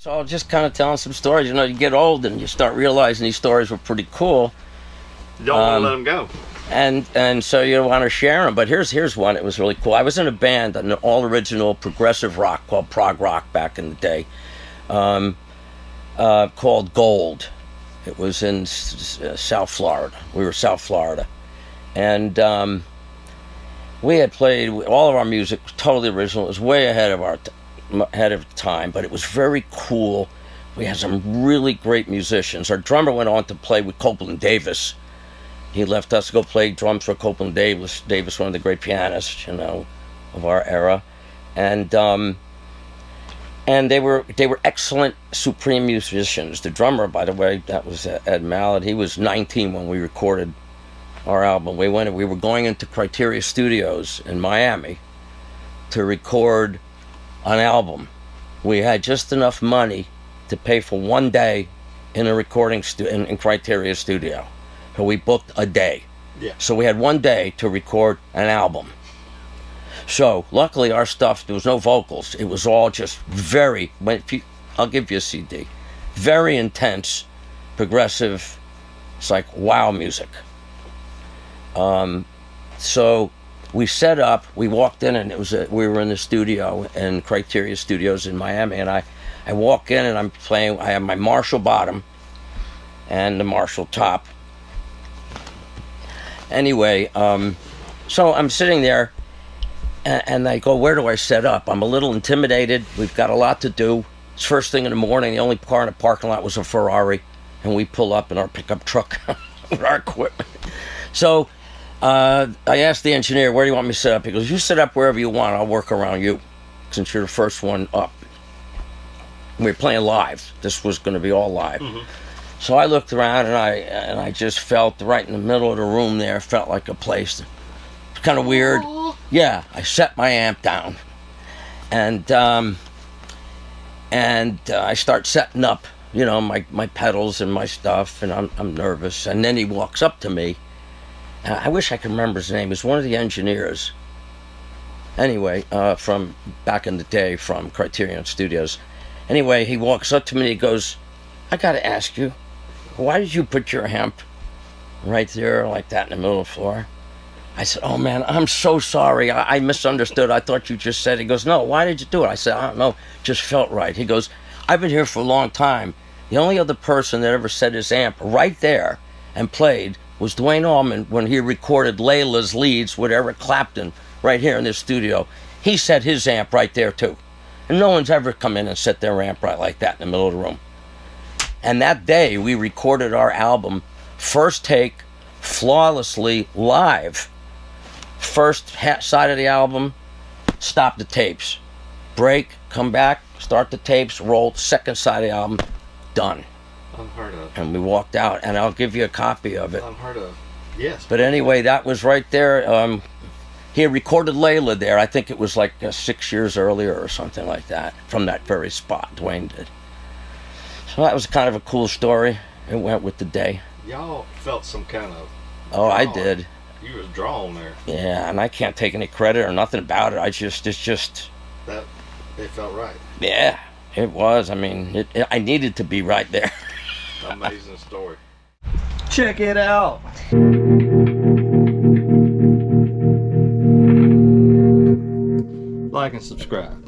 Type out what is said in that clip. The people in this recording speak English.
So I was just kind of telling some stories. You know, you get old and you start realizing these stories were pretty cool. You don't want to let them go. And so you want to share them. But here's one. It was really cool. I was in a band, an all-original progressive rock called prog rock back in the day, called Gold. It was in South Florida. We were South Florida. And we had played, all of our music was totally original. It was way ahead of time, but it was very cool. We had some really great musicians. Our drummer went on to play with Copeland Davis. He left us to go play drums for Copeland Davis. Davis, one of the great pianists, you know, of our era. And they were excellent, supreme musicians. The drummer, by the way, that was Ed Mallet. He was 19 when we recorded our album. We were going into Ctiteria Studios in Miami to record an album. We had just enough money to pay for one day in a recording in Ctiteria Studio. So we booked a day. Yeah. So we had one day to record an album. So luckily our stuff, there was no vocals. It was all just very, I'll give you a CD, very intense, progressive. It's like wow music. So we set up, we walked in, and we were in the studio in Ctiteria Studios in Miami, and I walk in and I'm playing. I have my Marshall bottom and the Marshall top. Anyway, so I'm sitting there, and I go, where do I set up? I'm a little intimidated. We've got a lot to do. It's first thing in the morning. The only car in the parking lot was a Ferrari, and we pull up in our pickup truck with our equipment. So I asked the engineer, where do you want me to set up? He goes, you set up wherever you want. I'll work around you, since you're the first one up. We were playing live. This was going to be all live. Mm-hmm. So I looked around, and I just felt right in the middle of the room there, felt like a place. It's kind of weird. Yeah, I set my amp down, and I start setting up, you know, my pedals and my stuff, and I'm nervous. And then he walks up to me. I wish I could remember his name. He's one of the engineers. Anyway, from back in the day, from Criterion Studios. Anyway, he walks up to me and he goes, I got to ask you, why did you put your amp right there like that in the middle of the floor? I said, oh man, I'm so sorry. I misunderstood. I thought you just said. He goes, no, why did you do it? I said, I don't know, just felt right. He goes, I've been here for a long time. The only other person that ever set his amp right there and played was Duane Allman when he recorded Layla's leads with Eric Clapton right here in this studio. He set his amp right there too. And no one's ever come in and set their amp right like that in the middle of the room. And that day we recorded our album, first take, flawlessly live. First side of the album, stop the tapes. Break, come back, start the tapes, roll, second side of the album, done. Unheard of. And we walked out, and I'll give you a copy of it. Unheard of. Yes. But anyway, that was right there. He had recorded Layla there. I think it was like 6 years earlier or something like that, from that very spot, Duane did. So that was kind of a cool story. It went with the day. Y'all felt some kind of... Oh, I did. You was drawn there. Yeah, and I can't take any credit or nothing about it. It's just... That, it felt right. Yeah, it was. I mean, I needed to be right there. Amazing story. Check it out. Like and subscribe.